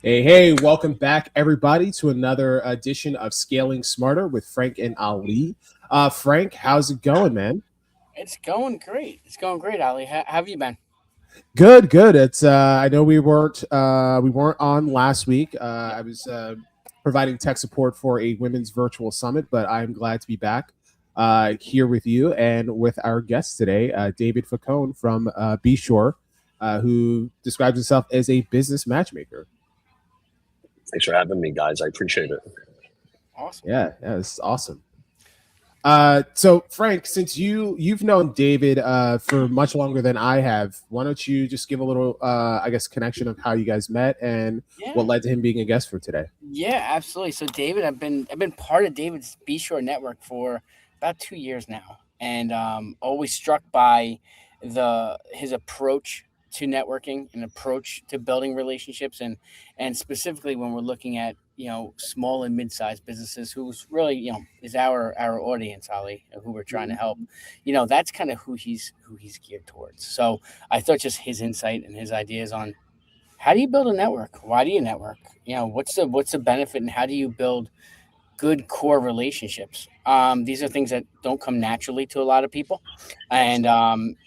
Hey, welcome back, everybody, to another edition of Scaling Smarter with Frank and Ali. Frank, how's it going, man? It's going great. It's going great, Ali. How have you been? Good, good. It's I know we weren't on last week. I was providing tech support for a women's virtual summit, but I'm glad to be back here with you and with our guest today, David Faccone from 𝗵𝗄, who describes himself as a business matchmaker. Thanks for having me, guys. I appreciate it. Awesome. Yeah, it's awesome. So Frank, since you've known David for much longer than I have, why don't you just give a little I guess connection of how you guys met and what led to him being a guest for today? Yeah, absolutely. So David, I've been part of David's 𝗵𝗄 network for about 2 years now, and always struck by his approach to networking and approach to building relationships, and specifically when we're looking at small and mid-sized businesses, who's really is our audience, Ali, who we're trying to help. That's kind of who he's geared towards. So I thought just his insight and his ideas on how do you build a network, why do you network, what's the benefit, and how do you build good core relationships. These are things that don't come naturally to a lot of people, and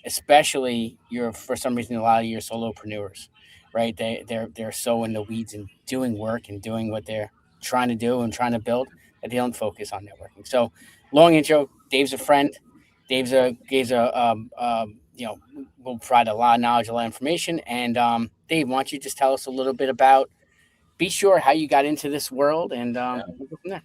especially for some reason a lot of your solopreneurs, right? They're so in the weeds and doing work and doing what they're trying to do and trying to build that they don't focus on networking. So, long intro. Dave's a friend. Dave's a will provide a lot of knowledge, a lot of information. And Dave, why don't you just tell us a little bit about 𝗵𝗄, how you got into this world, and we'll go from there.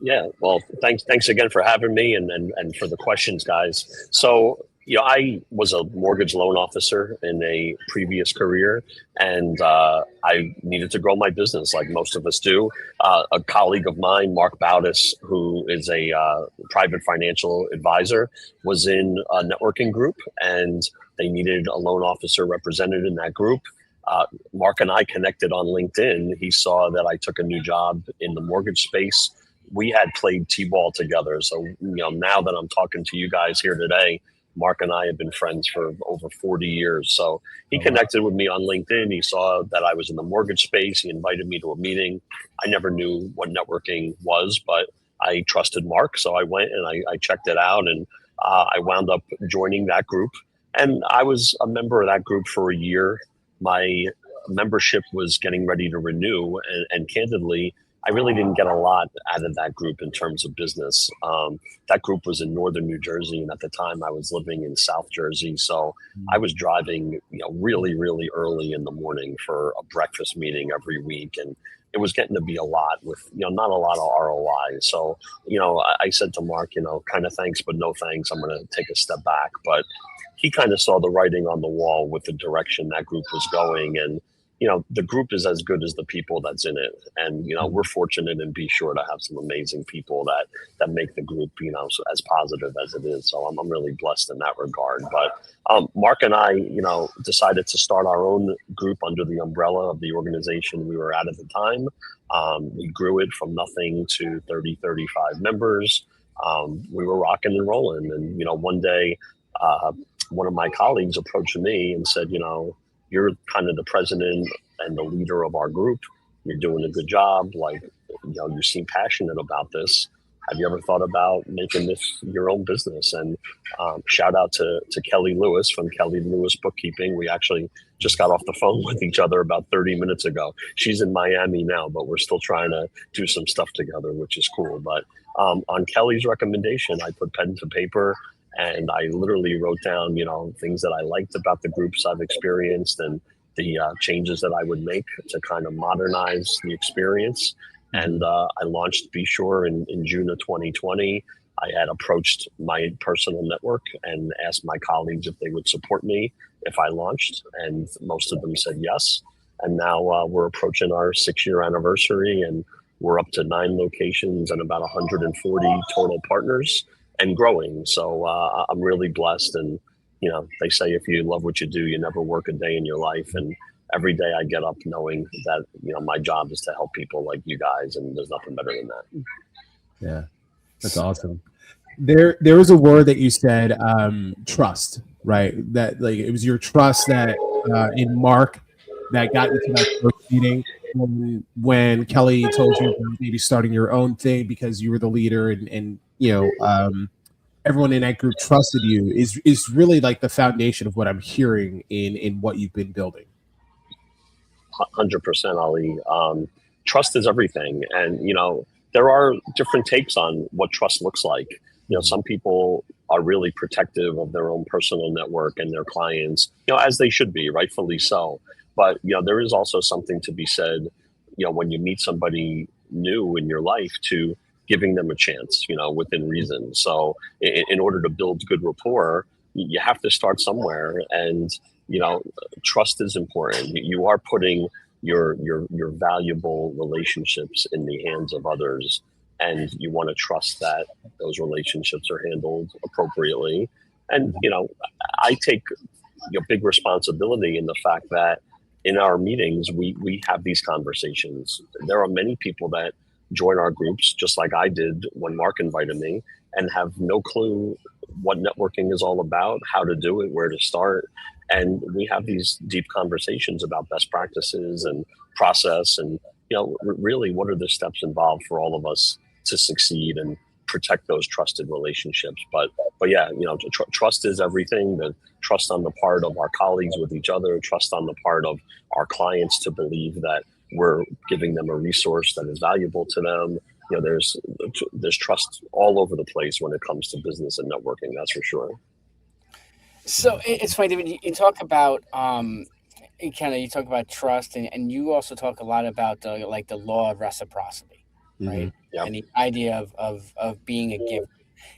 Yeah, well, thanks again for having me and for the questions, guys. So, I was a mortgage loan officer in a previous career, and I needed to grow my business like most of us do. A colleague of mine, 𝗏𝗏, who is a private financial advisor, was in a networking group, and they needed a loan officer represented in that group. Mark and I connected on LinkedIn. He saw that I took a new job in the mortgage space. We had played T-ball together. So, now that I'm talking to you guys here today, Mark and I have been friends for over 40 years. So he connected with me on LinkedIn. He saw that I was in the mortgage space. He invited me to a meeting. I never knew what networking was, but I trusted Mark. So I went and I checked it out, and I wound up joining that group. And I was a member of that group for a year. My membership was getting ready to renew, and candidly, I really didn't get a lot out of that group in terms of business. That group was in northern New Jersey, and at the time I was living in South Jersey. So I was driving, really, really early in the morning for a breakfast meeting every week. And it was getting to be a lot with, not a lot of ROI. So, I said to Mark, kind of thanks, but no thanks. I'm going to take a step back. But he kind of saw the writing on the wall with the direction that group was going. And the group is as good as the people that's in it. And, we're fortunate in 𝗵𝗄 to have some amazing people that make the group, so as positive as it is. So I'm really blessed in that regard. But Mark and I, decided to start our own group under the umbrella of the organization we were at the time. We grew it from nothing to 30, 35 members. We were rocking and rolling. And, one day, one of my colleagues approached me and said, you're kind of the president and the leader of our group. You're doing a good job. Like, you seem passionate about this. Have you ever thought about making this your own business? And shout out to Kelly Lewis from Kelly Lewis Bookkeeping. We actually just got off the phone with each other about 30 minutes ago. She's in Miami now, but we're still trying to do some stuff together, which is cool. But on Kelly's recommendation, I put pen to paper, and I literally wrote down, things that I liked about the groups I've experienced and the changes that I would make to kind of modernize the experience. And I launched 𝗵𝗄 in June of 2020. I had approached my personal network and asked my colleagues if they would support me if I launched. And most of them said yes. And now we're approaching our 6-year anniversary, and we're up to 9 locations and about 140 total partners, and growing. So I'm really blessed. And, they say if you love what you do, you never work a day in your life. And every day I get up knowing that, my job is to help people like you guys. And there's nothing better than that. Yeah, that's awesome. There was a word that you said, trust, right? That like it was your trust that in Mark that got you to that first meeting. when Kelly told you about maybe starting your own thing because you were the leader and everyone in that group trusted you is really like the foundation of what I'm hearing in what you've been building. 100%, Ali. Trust is everything. And, there are different takes on what trust looks like. Some people are really protective of their own personal network and their clients, as they should be, rightfully so. But, there is also something to be said, when you meet somebody new in your life, to giving them a chance, within reason. So in order to build good rapport, you have to start somewhere. And, trust is important. You are putting your valuable relationships in the hands of others, and you want to trust that those relationships are handled appropriately. And I take big responsibility in the fact that in our meetings we have these conversations. There are many people that join our groups just like I did when Mark invited me, and have no clue what networking is all about, how to do it, where to start. And we have these deep conversations about best practices and process, and really what are the steps involved for all of us to succeed and protect those trusted relationships. But yeah, trust is everything. The trust on the part of our colleagues with each other, trust on the part of our clients to believe that we're giving them a resource that is valuable to them. There's trust all over the place when it comes to business and networking. That's for sure. So it's funny, David, you talk about you talk about trust, and you also talk a lot about the law of reciprocity, right? Mm-hmm. Yep. And the idea of being a giver.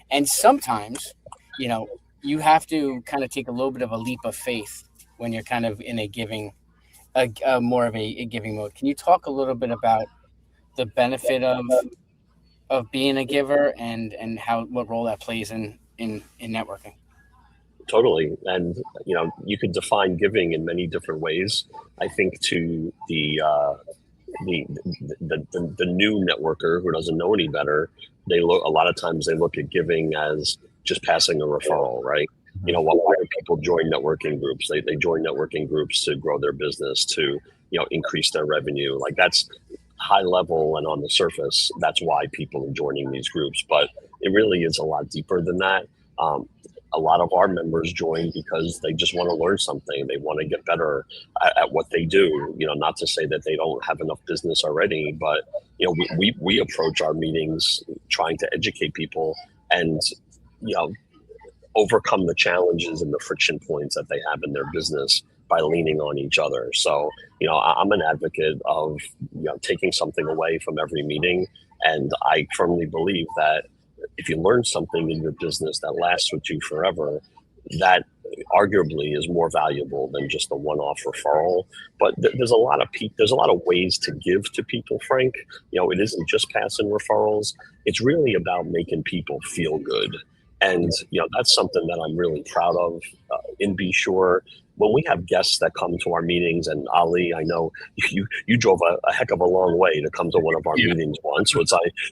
And sometimes, you have to kind of take a little bit of a leap of faith when you're kind of in a giving, more of a giving mode. Can you talk a little bit about the benefit of being a giver and what role that plays in networking? Totally. And, you could define giving in many different ways. I think to the new networker who doesn't know any better, a lot of times they look at giving as just passing a referral, right? Why do people join networking groups? They join networking groups to grow their business, to, increase their revenue. Like, that's high level, and on the surface, that's why people are joining these groups. But it really is a lot deeper than that. A lot of our members join because they just want to learn something. They want to get better at what they do. Not to say that they don't have enough business already, but we approach our meetings trying to educate people and overcome the challenges and the friction points that they have in their business by leaning on each other. So I'm an advocate of taking something away from every meeting, and I firmly believe that if you learn something in your business that lasts with you forever, that arguably is more valuable than just a one-off referral. But there's a lot of ways to give to people, Frank. It isn't just passing referrals. It's really about making people feel good. And that's something that I'm really proud of in 𝗵𝗄. When we have guests that come to our meetings, and Ali, I know you drove a heck of a long way to come to one of our meetings once,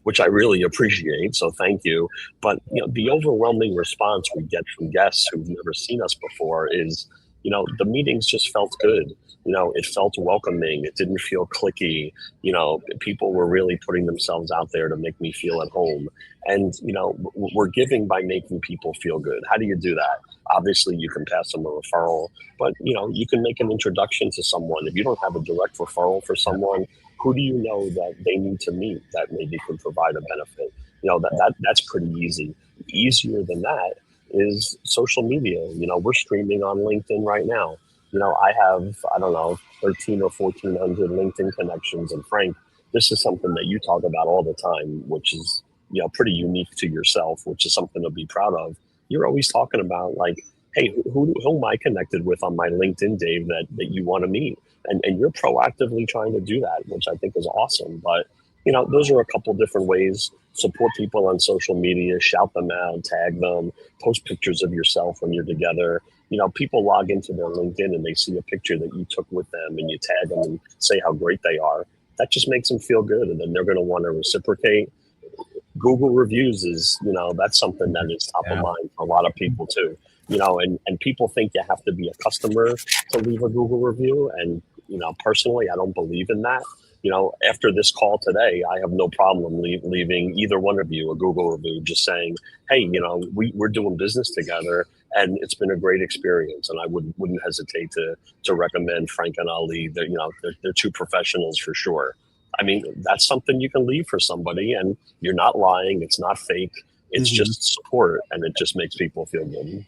which I really appreciate. So thank you. But the overwhelming response we get from guests who've never seen us before is, the meetings just felt good. It felt welcoming. It didn't feel cliquey. People were really putting themselves out there to make me feel at home. And, we're giving by making people feel good. How do you do that? Obviously, you can pass them a referral, but, you can make an introduction to someone. If you don't have a direct referral for someone, who do you know that they need to meet that maybe can provide a benefit? That's pretty easy. Easier than that is social media. We're streaming on LinkedIn right now. I have, 13 or 1,400 LinkedIn connections. And Frank, this is something that you talk about all the time, which is, pretty unique to yourself, which is something to be proud of. You're always talking about, like, hey, who am I connected with on my LinkedIn, Dave, that you want to meet? And you're proactively trying to do that, which I think is awesome. But, those are a couple different ways. Support people on social media, shout them out, tag them, post pictures of yourself when you're together. People log into their LinkedIn and they see a picture that you took with them and you tag them and say how great they are. That just makes them feel good. And then they're going to want to reciprocate. Google reviews is, that's something that is top of mind for a lot of people too. And people think you have to be a customer to leave a Google review. And, personally, I don't believe in that. after this call today, I have no problem leaving either one of you a Google review, just saying, hey, we're doing business together, and it's been a great experience. And I wouldn't hesitate to recommend Frank and Ali. They're two professionals for sure. I mean, that's something you can leave for somebody, and you're not lying. It's not fake. It's just support, and it just makes people feel good.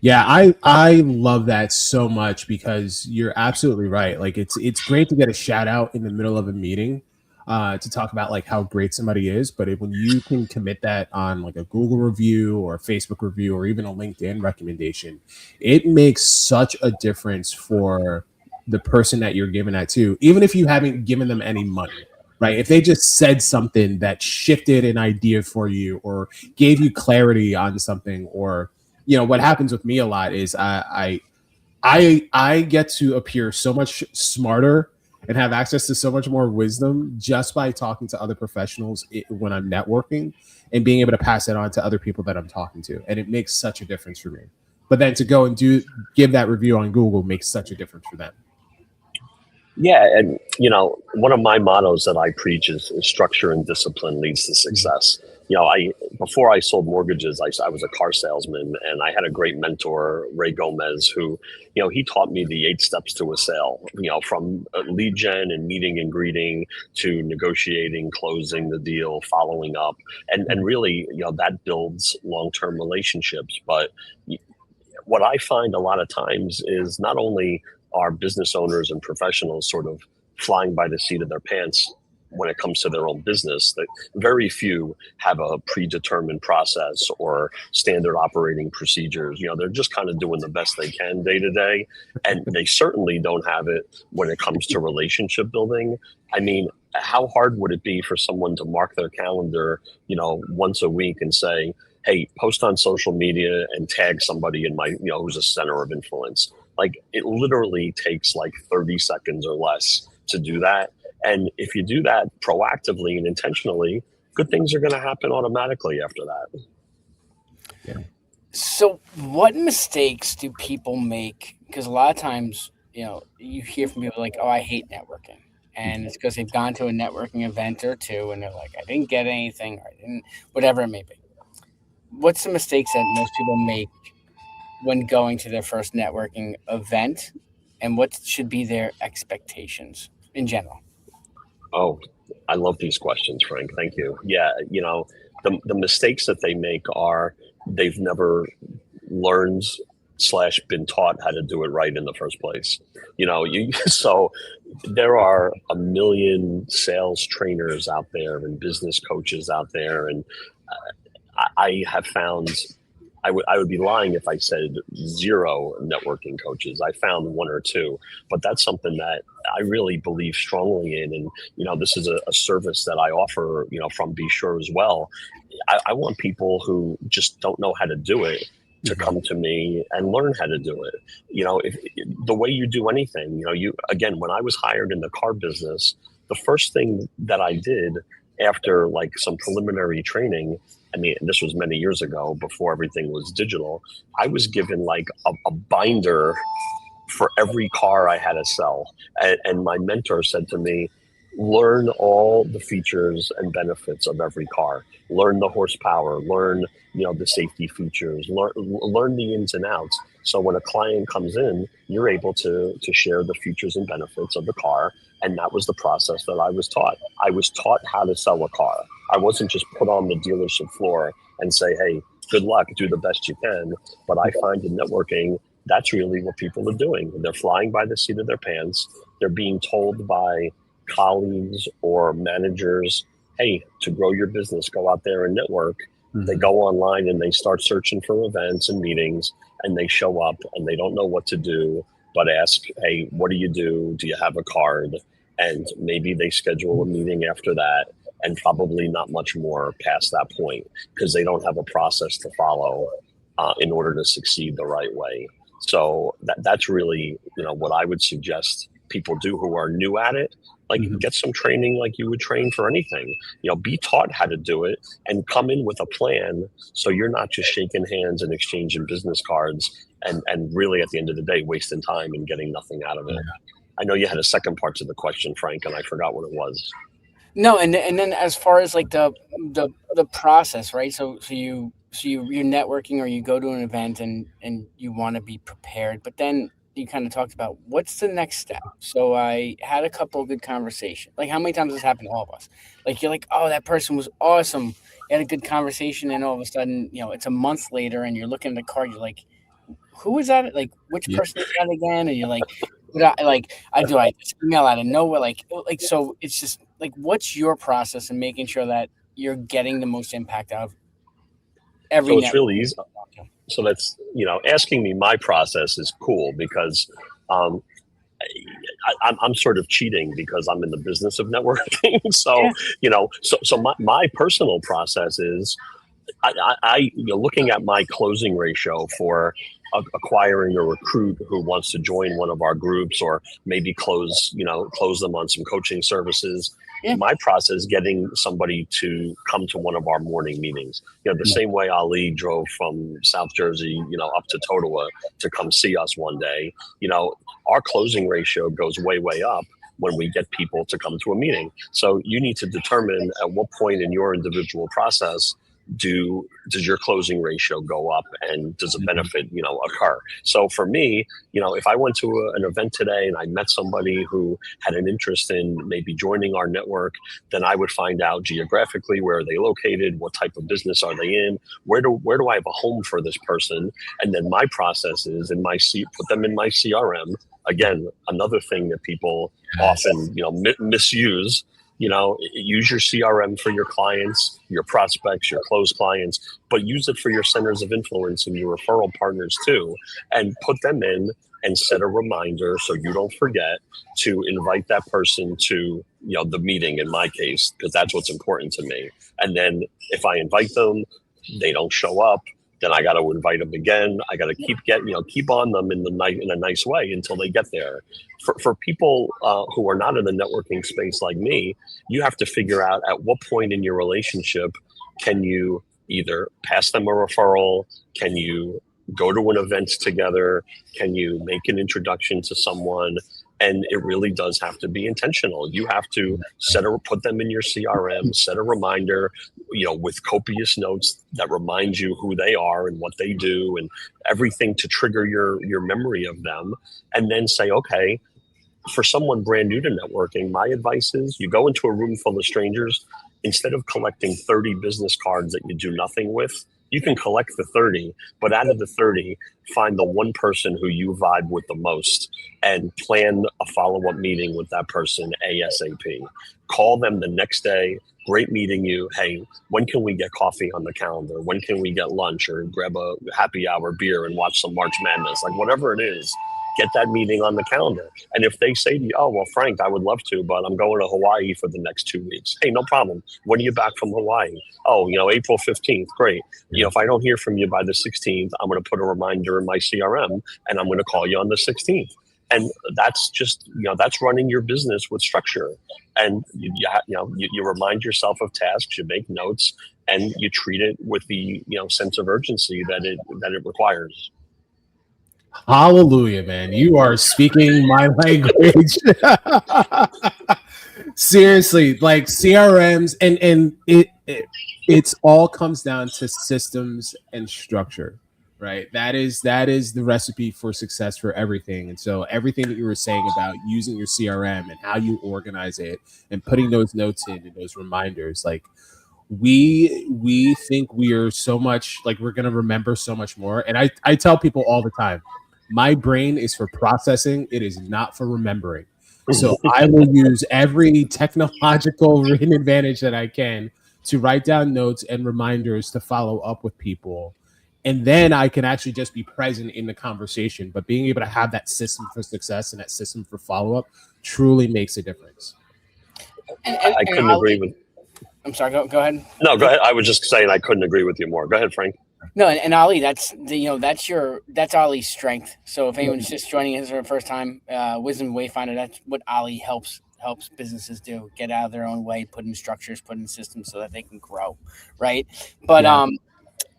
Yeah, I love that so much, because you're absolutely right. Like, it's great to get a shout out in the middle of a meeting to talk about like how great somebody is, but when you can commit that on like a Google review or a Facebook review or even a LinkedIn recommendation, it makes such a difference for the person that you're giving that to, even if you haven't given them any money. Right. If they just said something that shifted an idea for you or gave you clarity on something, or what happens with me a lot is I get to appear so much smarter and have access to so much more wisdom just by talking to other professionals when I'm networking, and being able to pass that on to other people that I'm talking to. And it makes such a difference for me. But then to go and give that review on Google makes such a difference for them. Yeah, and one of my mottos that I preach is structure and discipline leads to success. Before I sold mortgages, I was a car salesman, and I had a great mentor, 𝗿𝗵𝗵, who, he taught me the 8 steps to a sale. From lead gen and meeting and greeting to negotiating, closing the deal, following up, and really, that builds long-term relationships. But what I find a lot of times is not only are business owners and professionals sort of flying by the seat of their pants when it comes to their own business, that very few have a predetermined process or standard operating procedures. They're just kind of doing the best they can day to day. And they certainly don't have it when it comes to relationship building. I mean, how hard would it be for someone to mark their calendar, once a week and say, hey, post on social media and tag somebody in my, who's a center of influence. Like, it literally takes like 30 seconds or less to do that. And if you do that proactively and intentionally, good things are going to happen automatically after that. Yeah. So what mistakes do people make? Because a lot of times, you hear from people like, oh, I hate networking. And it's because they've gone to a networking event or two and they're like, I didn't get anything, or I didn't, whatever it may be. What's the mistakes that most people make when going to their first networking event, and what should be their expectations in general? Oh, I love these questions, Frank. Thank you. Yeah, the mistakes that they make are they've never learned / been taught how to do it right in the first place. So there are a million sales trainers out there and business coaches out there, and I have found, I would be lying if I said 0 networking coaches. I found 1 or 2, but that's something that I really believe strongly in. And, this is a service that I offer, from 𝗵𝗫 as well. I want people who just don't know how to do it to come to me and learn how to do it. If the way you do anything, again, when I was hired in the car business, the first thing that I did after like some preliminary training, I mean, this was many years ago before everything was digital, I was given like a binder for every car I had to sell. And my mentor said to me, learn all the features and benefits of every car. Learn the horsepower, learn, the safety features, learn the ins and outs. So when a client comes in, you're able to share the features and benefits of the car. And that was the process that I was taught. I was taught how to sell a car. I wasn't just put on the dealership floor and say, hey, good luck, do the best you can. But I find in networking, that's really what people are doing. They're flying by the seat of their pants. They're being told by colleagues or managers, hey, to grow your business, go out there and network. They go online and they start searching for events and meetings, and they show up and they don't know what to do, but ask, hey, what do you do? Do you have a card? And maybe they schedule a meeting after that, and probably not much more past that point, because they don't have a process to follow in order to succeed the right way. So that's really, what I would suggest people do who are new at it. Like, get some training like you would train for anything. Be taught how to do it and come in with a plan, so you're not just shaking hands and exchanging business cards and really at the end of the day wasting time and getting nothing out of it. I know you had a second part to the question, Frank, and I forgot what it was. No, and then as far as like the process, right? So you're networking, or you go to an event and you want to be prepared, but then you kind of talked about what's the next step. So I had a couple of good conversations. Like, how many times has happened to all of us? Like, you're like, oh, that person was awesome. You had a good conversation, and all of a sudden, it's a month later, and you're looking at the card. You're like, who was that? Like, which person is that again? And you're like, I just email out of nowhere, like so. It's just like, what's your process in making sure that you're getting the most impact out of every? So it's really easy. So that's, asking me my process is cool, because I'm sort of cheating because I'm in the business of networking. So, so my personal process is looking at my closing ratio for acquiring a recruit who wants to join one of our groups, or maybe close them on some coaching services. Yeah. My process, getting somebody to come to one of our morning meetings. The same way Ali drove from South Jersey, up to 𝗕𝗿𝗃 to come see us one day. Our closing ratio goes way, way up when we get people to come to a meeting. So you need to determine at what point in your individual process does your closing ratio go up, and does a benefit occur. So for me, if I went to an event today and I met somebody who had an interest in maybe joining our network, then I would find out geographically, where are they located, what type of business are they in, where do I have a home for this person, and then my process is put them in my CRM. Again, another thing that people often misuse. Use your CRM for your clients, your prospects, your closed clients, but use it for your centers of influence and your referral partners too, and put them in and set a reminder so you don't forget to invite that person to, the meeting in my case, because that's what's important to me. And then if I invite them, they don't show up, then I got to invite them again. I got to keep on them in a nice way until they get there. For people who are not in the networking space like me, you have to figure out at what point in your relationship can you either pass them a referral, can you go to an event together, can you make an introduction to someone. And it really does have to be intentional. You have to put them in your CRM, set a reminder, with copious notes that remind you who they are and what they do and everything to trigger your memory of them. And then say, okay, for someone brand new to networking, my advice is you go into a room full of strangers. Instead of collecting 30 business cards that you do nothing with, you can collect the 30, but out of the 30, find the one person who you vibe with the most and plan a follow-up meeting with that person ASAP. Call them the next day. Great meeting you. Hey, when can we get coffee on the calendar? When can we get lunch, or grab a happy hour beer and watch some March Madness? Like, whatever it is, get that meeting on the calendar. And if they say to you, oh, well, Frank, I would love to, but I'm going to Hawaii for the next 2 weeks. Hey, no problem. When are you back from Hawaii? Oh, April 15th. Great. If I don't hear from you by the 16th, I'm going to put a reminder in my CRM and I'm going to call you on the 16th. And that's just, that's running your business with structure. And you remind yourself of tasks, you make notes, and you treat it with the, sense of urgency that it requires. Hallelujah, man. You are speaking my language. Seriously, like CRMs and it's all comes down to systems and structure, right? That is the recipe for success for everything. And so everything that you were saying about using your CRM and how you organize it and putting those notes in and those reminders, like we think we are so much, like we're going to remember so much more. And I tell people all the time, my brain is for processing. It is not for remembering. So I will use every technological written advantage that I can to write down notes and reminders to follow up with people. And then I can actually just be present in the conversation. But being able to have that system for success and that system for follow-up truly makes a difference. I couldn't agree with... I'm sorry, go ahead. No, go ahead. I was just saying I couldn't agree with you more. Go ahead, Frank. No, and Ali, that's Ali's strength. So if anyone's just joining us for the first time, Wisdom Wayfinder, that's what Ali helps businesses do: get out of their own way, put in structures, put in systems so that they can grow, right? But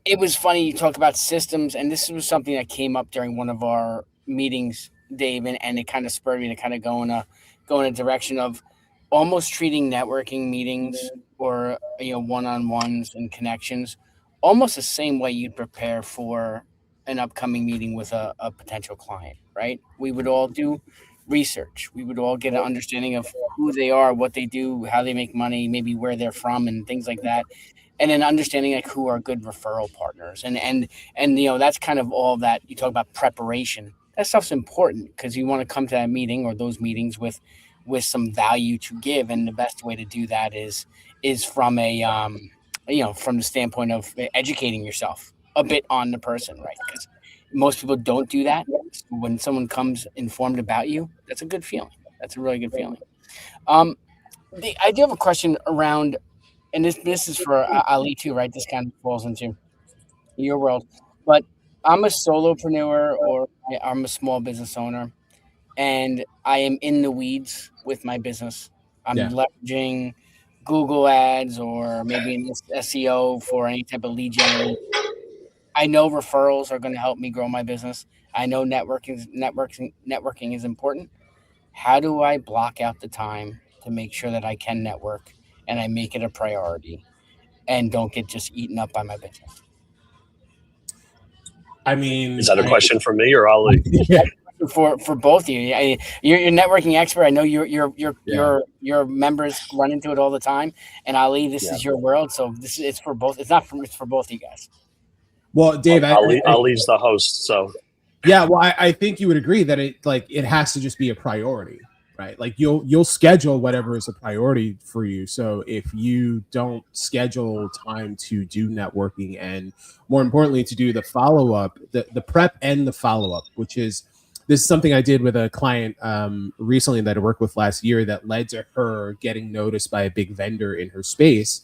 it was funny you talk about systems, and this was something that came up during one of our meetings Dave, and it kind of spurred me to kind of go in a direction of almost treating networking meetings or one-on-ones and connections almost the same way you'd prepare for an upcoming meeting with a potential client, right? We would all do research. We would all get an understanding of who they are, what they do, how they make money, maybe where they're from, and things like that. And then understanding like who are good referral partners, and that's kind of all that you talk about preparation. That stuff's important because you want to come to that meeting or those meetings with some value to give, and the best way to do that is from a from the standpoint of educating yourself a bit on the person, right? Because most people don't do that. So when someone comes informed about you, that's a good feeling. That's a really good feeling. I do have a question around, and this is for Ali too, right? This kind of falls into your world, but I'm a solopreneur or I'm a small business owner, and I am in the weeds with my business. I'm leveraging Google ads or maybe an SEO for any type of lead generation. I know referrals are going to help me grow my business. I know networking is important. How do I block out the time to make sure that I can network and I make it a priority and don't get just eaten up by my business? I mean, is that a question for me or Ali? Yeah. For both of you, you're a networking expert. I know your members run into it all the time. And Ali, this is your world, so it's for both. It's for both of you guys. Well, Dave, Ali's the host, so yeah. Well, I think you would agree that it has to just be a priority, right? Like you'll schedule whatever is a priority for you. So if you don't schedule time to do networking and more importantly to do the follow up, the prep and the follow up, which is this is something I did with a client recently that I worked with last year that led to her getting noticed by a big vendor in her space.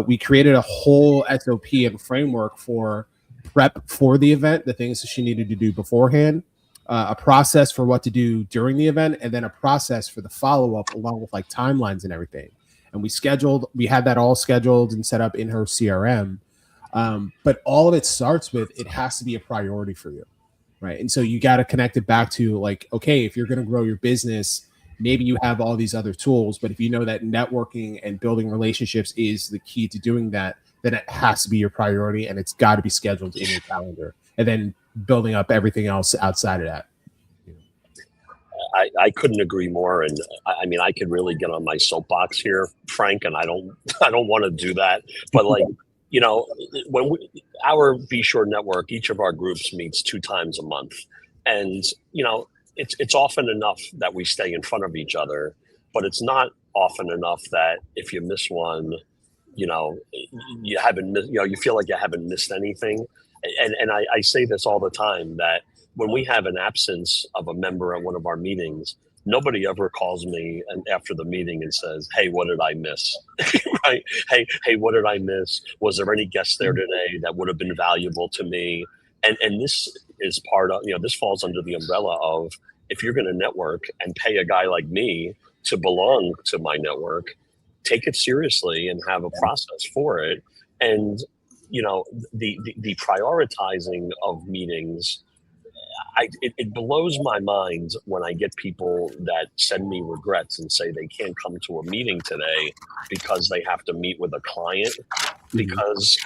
We created a whole SOP and framework for prep for the event, the things that she needed to do beforehand, a process for what to do during the event, and then a process for the follow-up along with like timelines and everything. And we had that all scheduled and set up in her CRM. But all of it starts with, it has to be a priority for you, right? And so you got to connect it back to like, okay, if you're going to grow your business, maybe you have all these other tools, but if you know that networking and building relationships is the key to doing that, then it has to be your priority and it's got to be scheduled in your calendar, and then building up everything else outside of that. I couldn't agree more. And I mean, I could really get on my soapbox here, Frank, and I don't want to do that. But like, when our 𝗵𝗫 network, each of our groups meets 2 times a month. And, it's often enough that we stay in front of each other, but it's not often enough that if you miss one, you haven't, you feel like you haven't missed anything. And I say this all the time, that when we have an absence of a member at one of our meetings, nobody ever calls me after the meeting and says, "Hey, what did I miss?" Right? Hey, what did I miss? Was there any guests there today that would have been valuable to me? And this is part of, this falls under the umbrella of, if you're going to network and pay a guy like me to belong to my network, take it seriously and have a process for it. And, the prioritizing of meetings, it blows my mind when I get people that send me regrets and say they can't come to a meeting today because they have to meet with a client. Because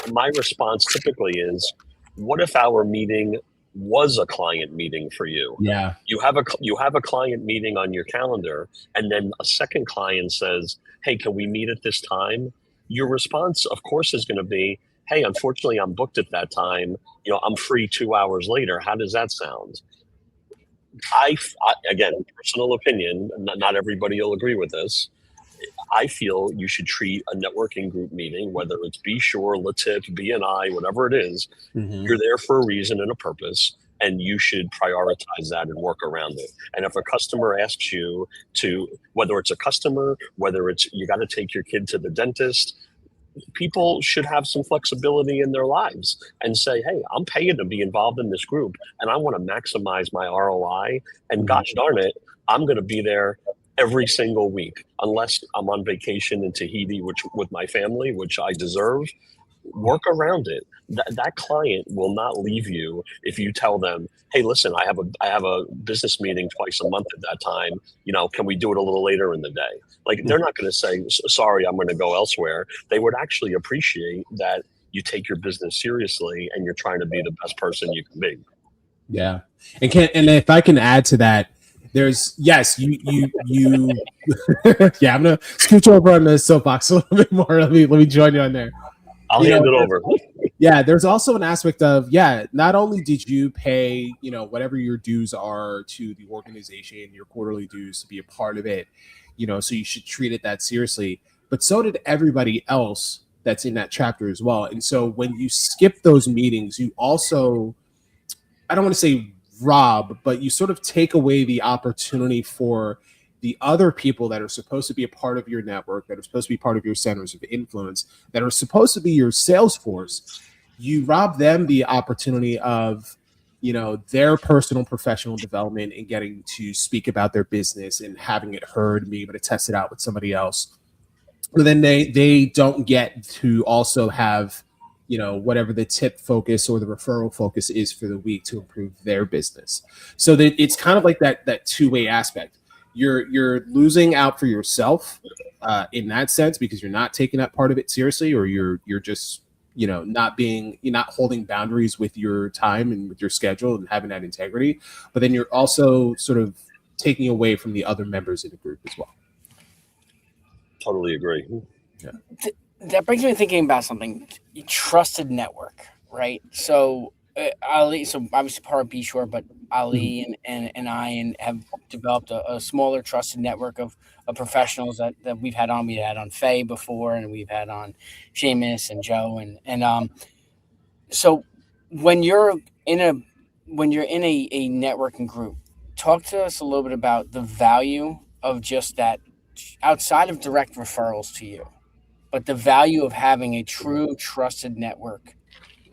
my response typically is, what if our meeting was a client meeting for you? Yeah. You have a client meeting on your calendar, and then a second client says, "Hey, can we meet at this time?" Your response, of course, is going to be, "Hey, unfortunately, I'm booked at that time. I'm free 2 hours later. How does that sound?" I again, personal opinion, not everybody will agree with this. I feel you should treat a networking group meeting, whether it's 𝗵𝗫, 𝗨𝑇𝗵, BNI, whatever it is, you're there for a reason and a purpose, and you should prioritize that and work around it. And if a customer asks you to, whether it's a customer, whether it's you got to take your kid to the dentist, people should have some flexibility in their lives and say, "Hey, I'm paying to be involved in this group, and I want to maximize my ROI. And gosh darn it, I'm going to be there every single week, unless I'm on vacation in Tahiti, with my family, which I deserve. work around it. That client will not leave you if you tell them, hey, listen, I have a business meeting twice a month at that time. Can we do it a little later in the day? Like, they're not going to say, sorry, I'm going to go elsewhere. They would actually appreciate that you take your business seriously and you're trying to be the best person you can be. Yeah. And if I can add to that, there's, yes, you yeah, I'm gonna scooch over on the soapbox a little bit more. Let me join you on there. I'll hand it over. Yeah, there's also an aspect of, not only did you pay, whatever your dues are to the organization, your quarterly dues to be a part of it, so you should treat it that seriously, but so did everybody else that's in that chapter as well. And so when you skip those meetings, you also, I don't want to say rob, but you sort of take away the opportunity for the other people that are supposed to be a part of your network, that are supposed to be part of your centers of influence, that are supposed to be your sales force. You rob them the opportunity of, their personal professional development and getting to speak about their business and having it heard, be able to test it out with somebody else. But then they don't get to also have, whatever the tip focus or the referral focus is for the week to improve their business. So that it's kind of like that two-way aspect. You're losing out for yourself in that sense, because you're not taking that part of it seriously, or you're just you're not holding boundaries with your time and with your schedule and having that integrity. But then you're also sort of taking away from the other members in the group as well. Totally agree. Yeah. That brings me thinking about something. Trusted network, right? So Ali, so obviously part of 𝗵𝗄, but Ali and I have developed a smaller trusted network of professionals that we've had on. We had on Faye before, and we've had on Seamus and Joe, and so when you're in a networking group, talk to us a little bit about the value of just that, outside of direct referrals to you, but the value of having a true trusted network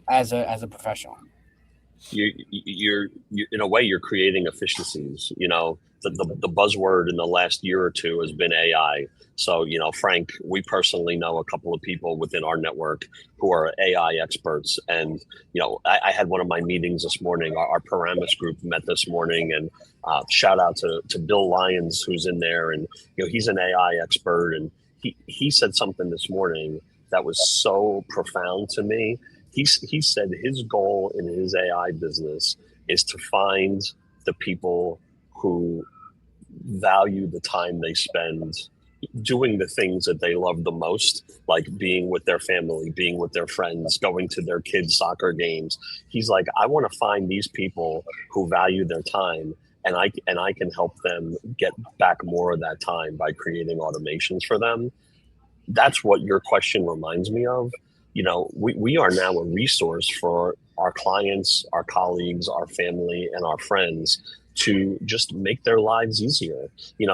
as a professional. You're in a way, you're creating efficiencies. The buzzword in the last year or two has been AI. So, Frank, we personally know a couple of people within our network who are AI experts. And, I had one of my meetings this morning. Our Paramus group met this morning, and shout out to Bill Lyons, who's in there. And, he's an AI expert. And he said something this morning that was so profound to me. He said his goal in his AI business is to find the people who value the time they spend doing the things that they love the most, like being with their family, being with their friends, going to their kids' soccer games. He's like, I want to find these people who value their time, and I can help them get back more of that time by creating automations for them. That's what your question reminds me of. We are now a resource for our clients, our colleagues, our family, and our friends to just make their lives easier.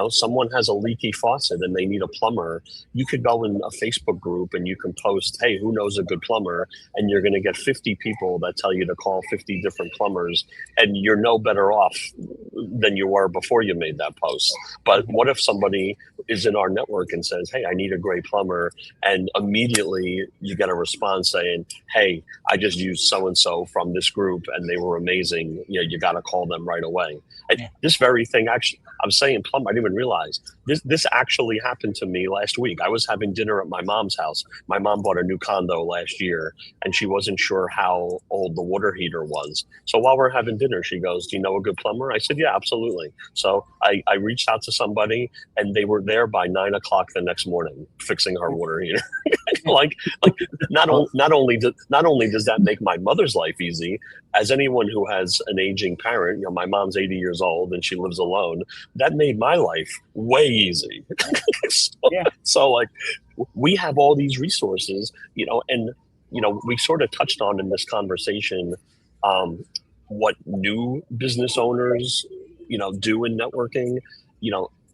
Someone has a leaky faucet and they need a plumber. You could go in a Facebook group and you can post, hey, who knows a good plumber? And you're going to get 50 people that tell you to call 50 different plumbers, and you're no better off than you were before you made that post. But what if somebody is in our network and says, hey, I need a great plumber, and immediately you get a response saying, hey, I just used so-and-so from this group and they were amazing. You got to call them right away. And this very thing, actually, I'm saying plumber, I didn't even realize this actually happened to me last week. I was having dinner at my mom's house. My mom bought a new condo last year, and she wasn't sure how old the water heater was. So while we're having dinner, she goes, do you know a good plumber? I said, yeah, absolutely. So I reached out to somebody, and they were there by 9 o'clock the next morning fixing her water heater. like not only does that make my mother's life easy, as anyone who has an aging parent, my mom's 80 years old and she lives alone, that made my life way easy. So like, we have all these resources, and we sort of touched on in this conversation what new business owners do in networking.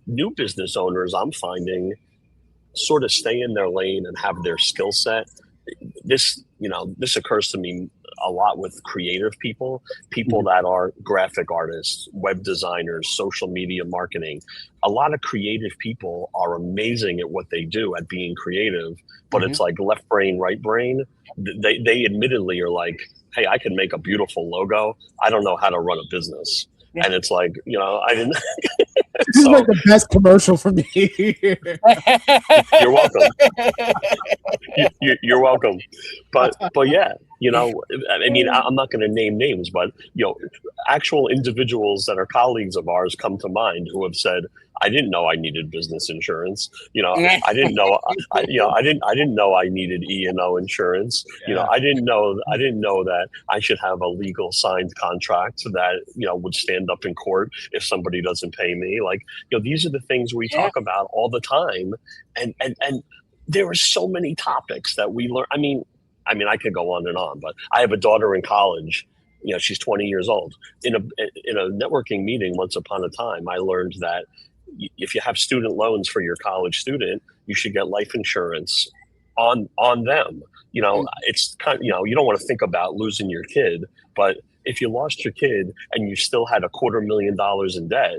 New business owners, I'm finding, sort of stay in their lane and have their skill set. This occurs to me a lot with creative people that are graphic artists, web designers, social media marketing. A lot of creative people are amazing at what they do at being creative, but it's like left brain, right brain. They admittedly are like, hey, I can make a beautiful logo. I don't know how to run a business. Yeah. And it's like, you know, I didn't. This is like the best commercial for me. You're welcome. You're welcome. But yeah, you know, I mean, I'm not going to name names, but, you know, actual individuals that are colleagues of ours come to mind who have said, I didn't know I needed business insurance. You know, I didn't know, I didn't know I needed E&O insurance. Yeah. You know, I didn't know that I should have a legal signed contract that, you know, would stand up in court if somebody doesn't pay me. Like, you know, these are the things we talk about all the time. And there are so many topics that we learn. I mean, I could go on and on, but I have a daughter in college. You know, she's 20 years old. In a networking meeting once upon a time, I learned that if you have student loans for your college student, you should get life insurance on them. You know, it's kind of, you know, you don't want to think about losing your kid, but if you lost your kid and you still had $250,000 in debt,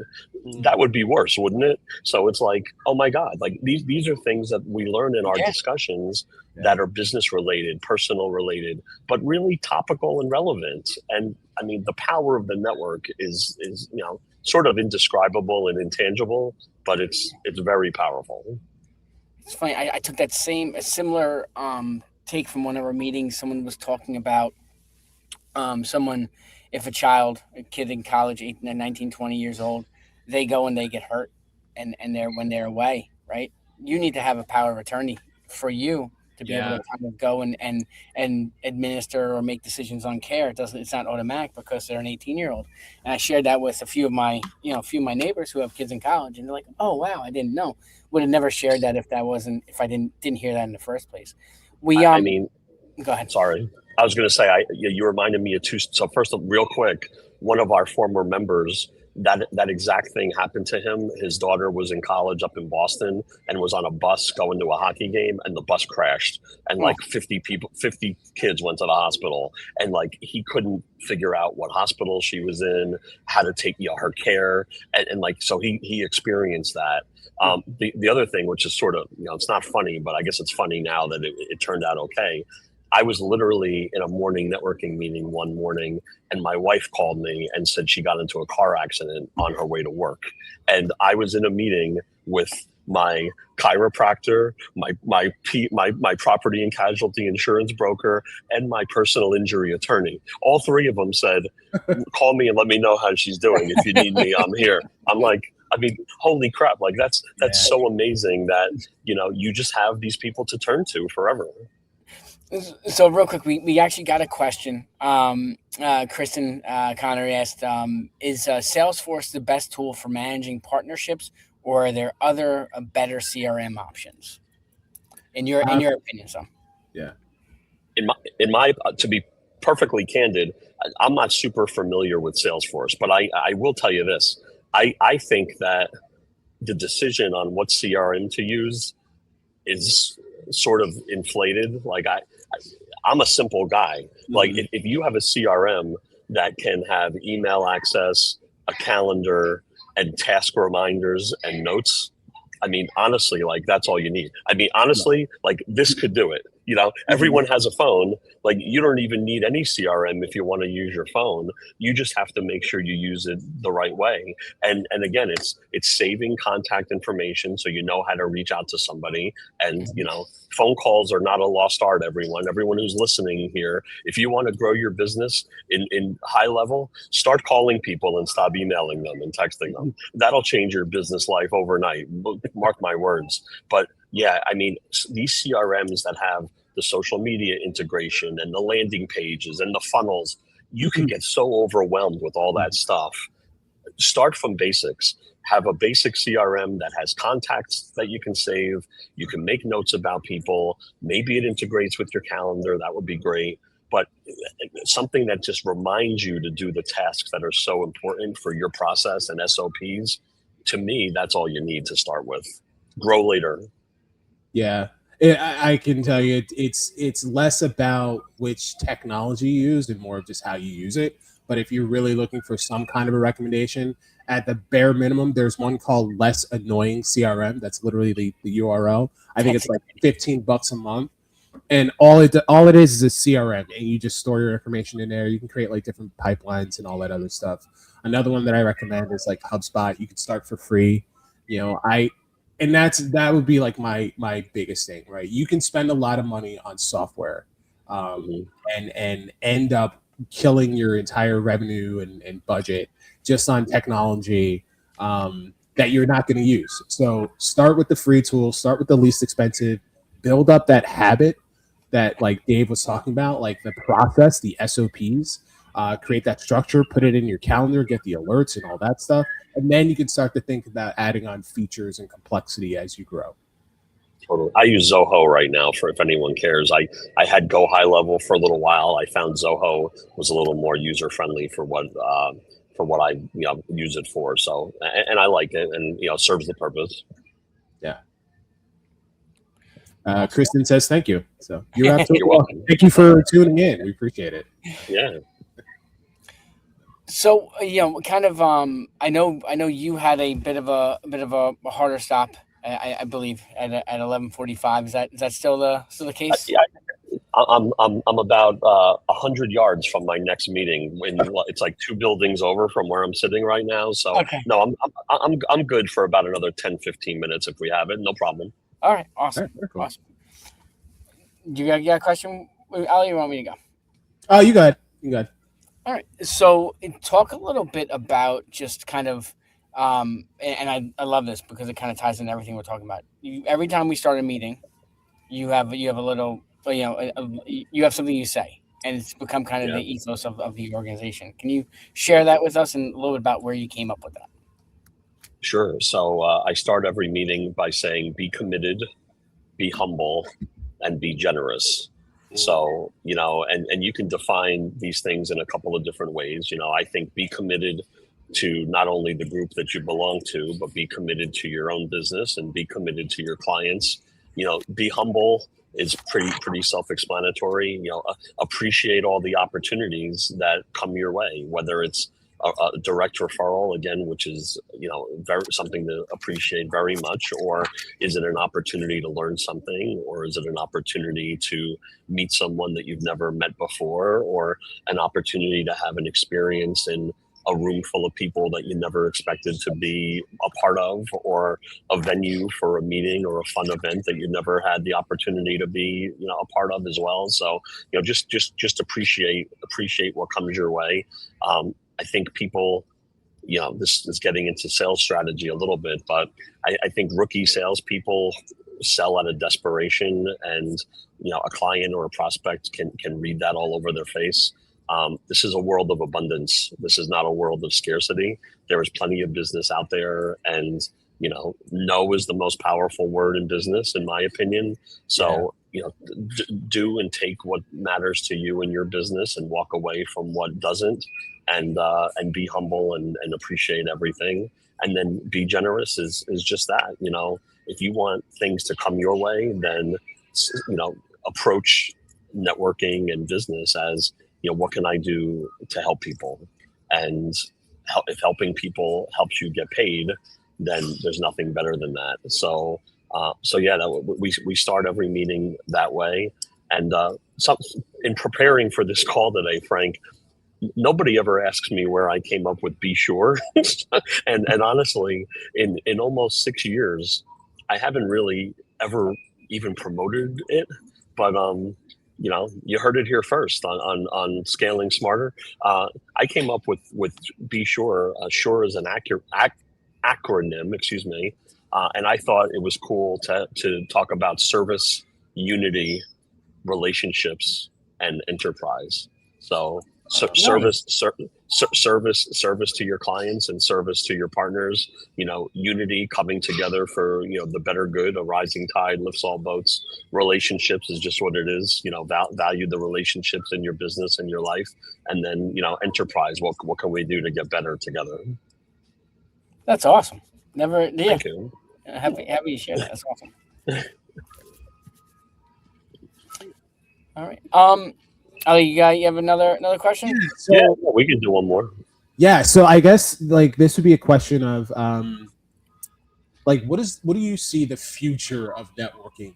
that would be worse, wouldn't it? So it's like, oh my God, like these are things that we learn in our discussions that are business related, personal related, but really topical and relevant. And I mean, the power of the network is, you know, sort of indescribable and intangible, but it's very powerful. It's funny. I took that similar take from one of our meetings. Someone was talking about if a kid in college, 18, 19, 20 years old, they go and they get hurt and when they're away, right? You need to have a power of attorney for you to be able to kind of go and administer or make decisions on care. It's not automatic because they're an 18-year-old. And I shared that with a few of my neighbors who have kids in college, and they're like, oh wow, I didn't know. Would have never shared that if I didn't hear that in the first place. I mean, go ahead. Sorry. I was going to say, you reminded me of two. So first, real quick, one of our former members, that exact thing happened to him. His daughter was in college up in Boston and was on a bus going to a hockey game, and the bus crashed, and like 50 kids went to the hospital, and like he couldn't figure out what hospital she was in, how to take her care, and like so he experienced that. The other thing, which is sort of, you know, it's not funny, but I guess it's funny now that it turned out okay. I was literally in a morning networking meeting one morning, and my wife called me and said she got into a car accident on her way to work. And I was in a meeting with my chiropractor, my property and casualty insurance broker, and my personal injury attorney. All three of them said, call me and let me know how she's doing. If you need me, I'm here. I'm like, I mean, holy crap. Like that's so amazing that, you know, you just have these people to turn to forever. So real quick, we actually got a question. Kristen Connery asked, is Salesforce the best tool for managing partnerships, or are there other better CRM options? In your opinion, so. Yeah. In my to be perfectly candid, I'm not super familiar with Salesforce, but I will tell you this. I think that the decision on what CRM to use is sort of inflated. Like I'm a simple guy. Like if you have a CRM that can have email access, a calendar, and task reminders and notes, I mean, honestly, like that's all you need. I mean, honestly, like this could do it. You know, everyone has a phone. Like you don't even need any CRM if you want to use your phone. You just have to make sure you use it the right way. And again, it's saving contact information so you know how to reach out to somebody. And you know, phone calls are not a lost art. Everyone who's listening here, if you want to grow your business in high level, start calling people and stop emailing them and texting them. That'll change your business life overnight. Mark my words. But yeah, I mean, these CRMs that have the social media integration and the landing pages and the funnels, you can get so overwhelmed with all that stuff. Start from basics. Have a basic CRM that has contacts that you can save. You can make notes about people. Maybe it integrates with your calendar. That would be great. But something that just reminds you to do the tasks that are so important for your process and SOPs, to me, that's all you need to start with. Grow later. Yeah. I can tell you it's less about which technology you use and more of just how you use it. But if you're really looking for some kind of a recommendation, at the bare minimum, there's one called Less Annoying CRM. That's literally the URL. I think it's like $15 a month, and all it is a CRM, and you just store your information in there. You can create like different pipelines and all that other stuff. Another one that I recommend is like HubSpot. You can start for free. You know, that would be like my biggest thing, right? You can spend a lot of money on software, and end up killing your entire revenue and budget just on technology that you're not going to use. So start with the free tools, start with the least expensive, build up that habit that like Dave was talking about, like the process, the SOPs, create that structure, put it in your calendar, get the alerts and all that stuff. And then you can start to think about adding on features and complexity as you grow. Totally. I use Zoho right now for if anyone cares. I had Go High Level for a little while. I found Zoho was a little more user friendly for what I use it for. So and I like it, and serves the purpose. Yeah. Kristen says thank you. So you're absolutely welcome. Thank you for tuning in. We appreciate it. Yeah. So kind of I know you had a bit of a harder stop. I believe at 11:45. Is that still the case? Yeah, I'm about 100 yards from my next meeting. It's like 2 buildings over from where I'm sitting right now. So okay. No, I'm good for about another 10-15 minutes if we have it. No problem. All right, awesome. All right, cool. Awesome. You got a question, Ali? You want me to go? Oh, you got it. All right. So talk a little bit about just kind of. And I love this because it kind of ties into everything we're talking about. Every time we start a meeting, you have a little, you have something you say, and it's become kind of the ethos of the organization. Can you share that with us and a little bit about where you came up with that? Sure. So I start every meeting by saying, be committed, be humble, and be generous. So, and you can define these things in a couple of different ways. I think be committed to not only the group that you belong to, but be committed to your own business and be committed to your clients. Be humble is pretty self-explanatory. Appreciate all the opportunities that come your way, whether it's a direct referral, again, which is something to appreciate very much, or is it an opportunity to learn something, or is it an opportunity to meet someone that you've never met before, or an opportunity to have an experience in a room full of people that you never expected to be a part of, or a venue for a meeting or a fun event that you never had the opportunity to be, a part of as well. So, just appreciate what comes your way. I think people, this is getting into sales strategy a little bit, but I think rookie salespeople sell out of desperation, and a client or a prospect can read that all over their face. This is a world of abundance. This is not a world of scarcity. There is plenty of business out there, and no is the most powerful word in business, in my opinion. So do and take what matters to you in your business, and walk away from what doesn't, and be humble and appreciate everything. And then be generous is just that. If you want things to come your way, then approach networking and business as what can I do to help people? And if helping people helps you get paid, then there's nothing better than that. So we start every meeting that way. And in preparing for this call today, Frank, nobody ever asks me where I came up with Be Sure. and honestly, in almost 6 years, I haven't really ever even promoted it. But you heard it here first on Scaling Smarter. I came up with Be Sure. Sure is an acronym, excuse me. And I thought it was cool to talk about service, unity, relationships, and enterprise. So service to your clients and service to your partners, unity, coming together for, the better good. A rising tide lifts all boats. Relationships is just what it is. Value the relationships in your business and your life. And then, enterprise, what can we do to get better together? That's awesome. Never, yeah. Thank you. Happy to share that. That's awesome. All right. Ali, you have another question? So, yeah, we can do one more. Yeah. So I guess like this would be a question of like what do you see the future of networking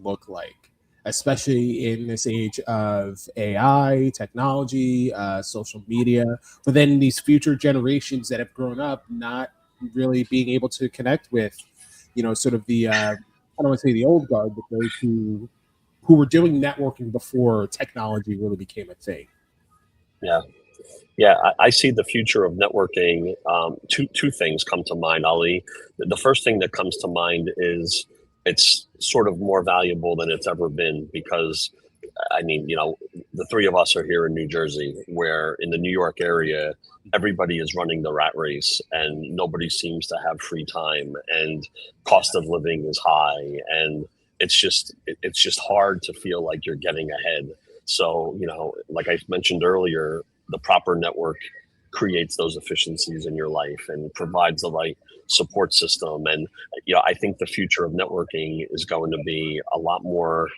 look like, especially in this age of AI, technology, social media, but then these future generations that have grown up not really being able to connect with, sort of the I don't want to say the old guard, but those who were doing networking before technology really became a thing. Yeah, I see the future of networking. Two things come to mind, Ali. The first thing that comes to mind is it's sort of more valuable than it's ever been because, I mean, the three of us are here in New Jersey, where in the New York area, everybody is running the rat race and nobody seems to have free time and cost of living is high. And it's just hard to feel like you're getting ahead. So, like I mentioned earlier, the proper network creates those efficiencies in your life and provides the right support system. And, I think the future of networking is going to be a lot more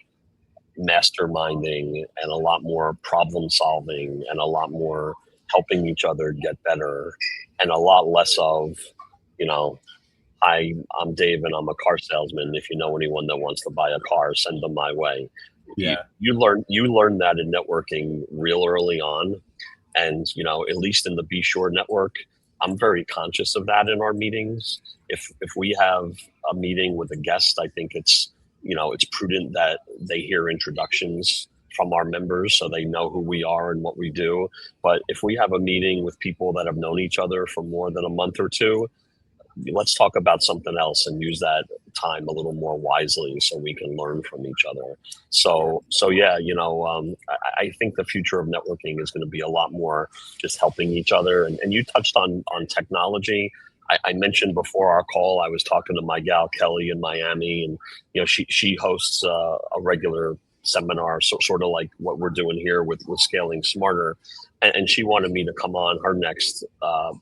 masterminding and a lot more problem solving and a lot more helping each other get better and a lot less of, hi, I'm Dave and I'm a car salesman. If you know anyone that wants to buy a car, send them my way. Yeah. You learn that in networking real early on. And, at least in the 𝗵𝗁 network, I'm very conscious of that in our meetings. If we have a meeting with a guest, I think it's prudent that they hear introductions from our members so they know who we are and what we do. But if we have a meeting with people that have known each other for more than a month or two, let's talk about something else and use that time a little more wisely so we can learn from each other. So yeah, I think the future of networking is going to be a lot more just helping each other. And you touched on technology. I mentioned before our call, I was talking to my gal Kelly in Miami, and she hosts a regular seminar, sort of like what we're doing here with Scaling Smarter. And she wanted me to come on her next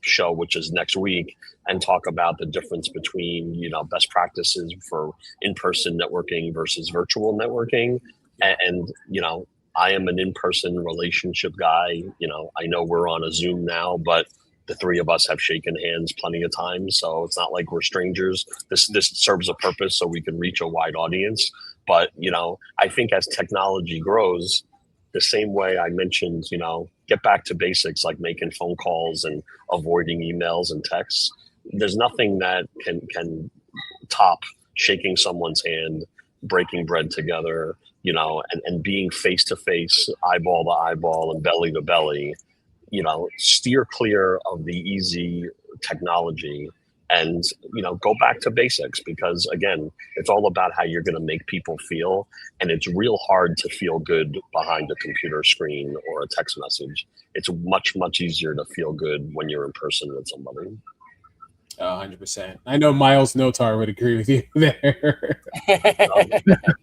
show, which is next week, and talk about the difference between, best practices for in-person networking versus virtual networking. And I am an in-person relationship guy. I know we're on a Zoom now, but the three of us have shaken hands plenty of times. So it's not like we're strangers. This serves a purpose so we can reach a wide audience. But, I think as technology grows, the same way I mentioned, get back to basics like making phone calls and avoiding emails and texts. There's nothing that can top shaking someone's hand, breaking bread together, and being face to face, eyeball to eyeball, and belly to belly. Steer clear of the easy technology and, go back to basics because, again, it's all about how you're going to make people feel. And it's real hard to feel good behind a computer screen or a text message. It's much, much easier to feel good when you're in person with somebody. 100%. I know Miles Notar would agree with you there.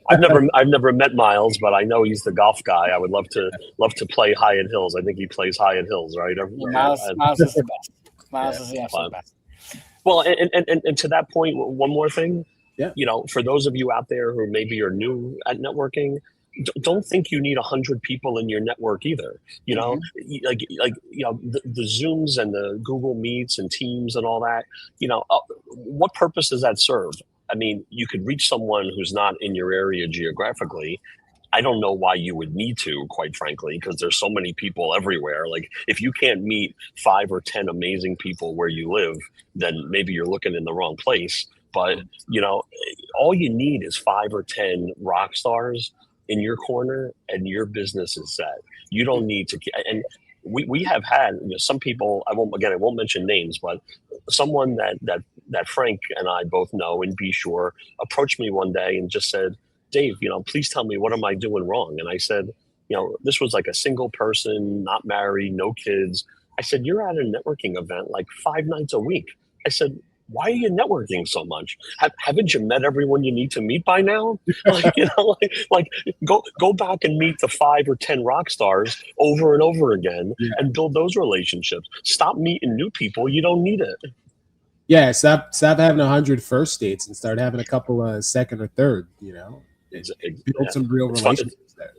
I've never met Miles, but I know he's the golf guy. I would love to play Hyatt Hills. I think he plays Hyatt Hills, right? Miles is the best. Miles is the absolute best. Well, and to that point, one more thing. Yeah. For those of you out there who maybe are new at networking, don't think you need 100 people in your network either. Like the Zooms and the Google Meets and Teams and all that. What purpose does that serve? I mean, you could reach someone who's not in your area geographically. I don't know why you would need to, quite frankly, because there's so many people everywhere. Like if you can't meet 5 or 10 amazing people where you live, then maybe you're looking in the wrong place. But, all you need is 5 or 10 rock stars in your corner and your business is set. You don't need to. And we have had some people, I won't mention names, but someone that Frank and I both know in 𝗵𝗁 approached me one day and just said, Dave, please tell me, what am I doing wrong? And I said, this was like a single person, not married, no kids. I said, you're at a networking event like 5 nights a week. I said, why are you networking so much? Haven't you met everyone you need to meet by now? Go back and meet the 5 or 10 rock stars over and over again and build those relationships. Stop meeting new people. You don't need it. Yeah, stop having 100 first dates and start having a couple of second or third, build some real relationships there.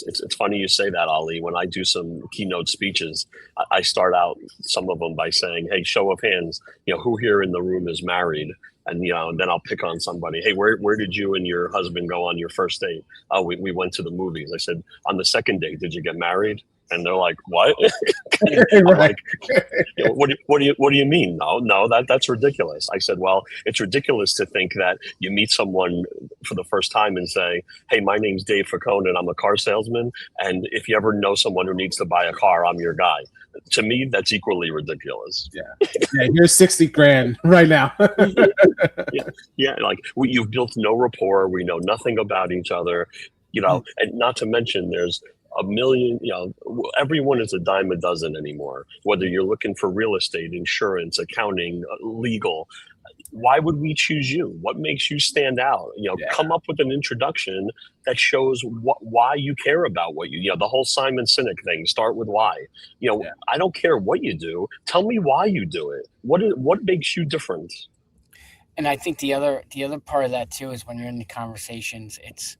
It's funny you say that, Ali. When I do some keynote speeches, I start out some of them by saying, "Hey, show of hands, who here in the room is married?" And and then I'll pick on somebody. Hey, where did you and your husband go on your first date? Oh, we went to the movies. I said, on the second date, did you get married? And they're like, what? I'm like, what do you mean? No, that's ridiculous. I said, well, it's ridiculous to think that you meet someone for the first time and say, hey, my name's Dave Faccone and I'm a car salesman. And if you ever know someone who needs to buy a car, I'm your guy. To me, that's equally ridiculous. Yeah, here's 60 grand right now. yeah, like you've built no rapport. We know nothing about each other, and not to mention there's a million, everyone is a dime a dozen anymore, whether you're looking for real estate, insurance, accounting, legal. Why would we choose you? What makes you stand out? Come up with an introduction that shows why you care about what the whole Simon Sinek thing, start with why. I don't care what you do. Tell me why you do it. What makes you different? And I think the other part of that too is when you're in the conversations, it's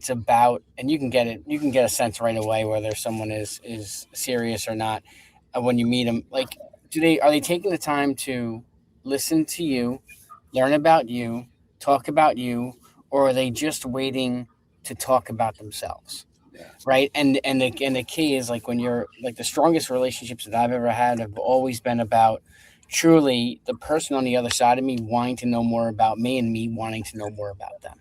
about, and you can get a sense right away whether someone is serious or not when you meet them. Like, are they taking the time to listen to you, learn about you, talk about you, or are they just waiting to talk about themselves? Yeah. Right. And the key is, like, when you're like, the strongest relationships that I've ever had have always been about truly the person on the other side of me wanting to know more about me and me wanting to know more about them.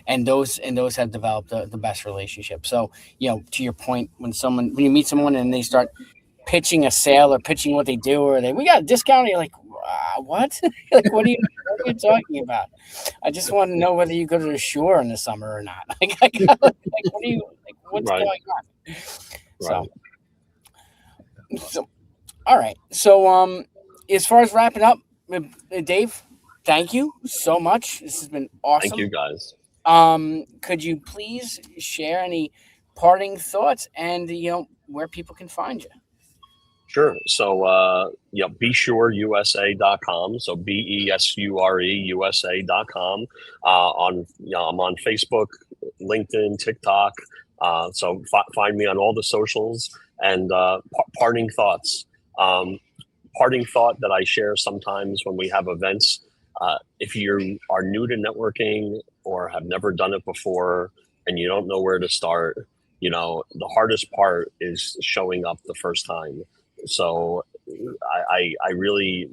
And those have developed the best relationship. So, to your point, when you meet someone and they start pitching a sale or pitching what they do, or we got a discount, and you're like, what? Like, what are you talking about? I just want to know whether you go to the shore in the summer or not. What's right. going on? Right. So, all right. So, as far as wrapping up, Dave, thank you so much. This has been awesome. Thank you, guys. Could you please share any parting thoughts and where people can find you? Sure. So 𝗵𝗄reusa.com. So BESURE-USA.com. I'm on Facebook, LinkedIn, TikTok. So find me on all the socials. And parting thoughts. Parting thought that I share sometimes when we have events. If you are new to networking or have never done it before and you don't know where to start, the hardest part is showing up the first time. So I really,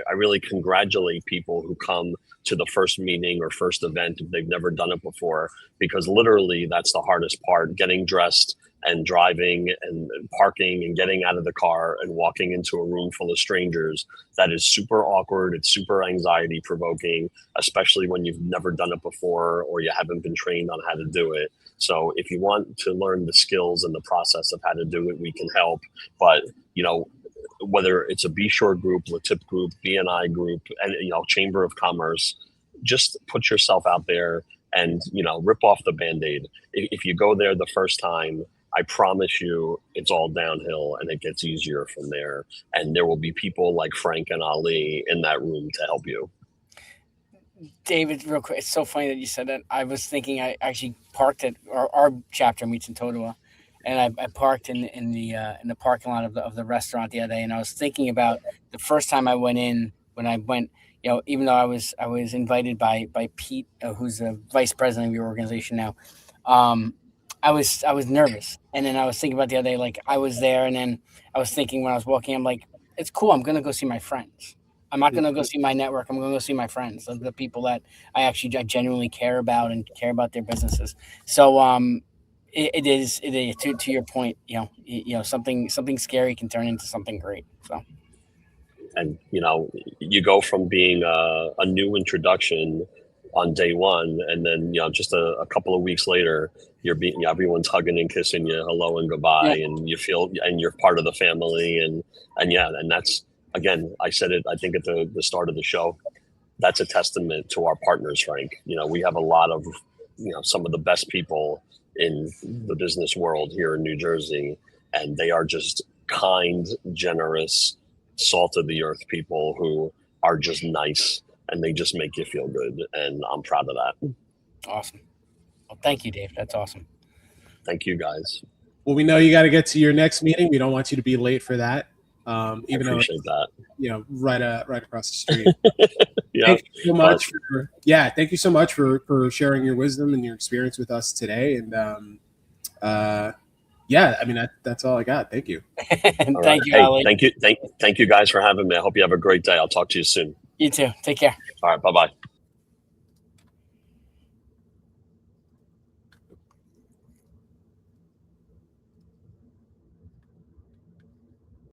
I really congratulate people who come to the first meeting or first event if they've never done it before, because literally that's the hardest part, getting dressed and driving and parking and getting out of the car and walking into a room full of strangers. That is super awkward. It's super anxiety provoking, especially when you've never done it before or you haven't been trained on how to do it. So if you want to learn the skills and the process of how to do it, we can help. But, whether it's a B-Shore group, LaTip group, BNI group, and, Chamber of Commerce, just put yourself out there and, rip off the Band-Aid. If you go there the first time, I promise you it's all downhill and it gets easier from there. And there will be people like Frank and Ali in that room to help you. David, real quick, it's so funny that you said that. I was thinking, I actually parked at our chapter meets in Totowa, and I parked in the parking lot of the restaurant the other day, and I was thinking about the first time I went in. When I went, even though I was invited by Pete, who's the vice president of your organization now, I was nervous, and then I was thinking about the other day, like, I was there, and then I was thinking when I was walking, I'm like, it's cool. I'm gonna go see my friends. I'm not going to go see my network. I'm going to go see my friends, the people that I genuinely care about and care about their businesses. So it is to your point, something scary can turn into something great. So, and you go from being a new introduction on day one, and then just a couple of weeks later, everyone's hugging and kissing you, hello and goodbye, and you feel and you're part of the family, and that's. Again, I said it, I think at the start of the show, that's a testament to our partners, Frank. We have a lot of, some of the best people in the business world here in New Jersey, and they are just kind, generous, salt of the earth people who are just nice, and they just make you feel good. And I'm proud of that. Awesome. Well, thank you, Dave. That's awesome. Thank you, guys. Well, we know you got to get to your next meeting. We don't want you to be late for that. Even though appreciate that. Right across the street. Yeah. Thank you so much thank you so much for sharing your wisdom and your experience with us today. And yeah, I mean that's all I got. Thank you. Thank you, hey, Ali. Thank you guys for having me. I hope you have a great day. I'll talk to you soon. You too. Take care. All right. Bye-bye.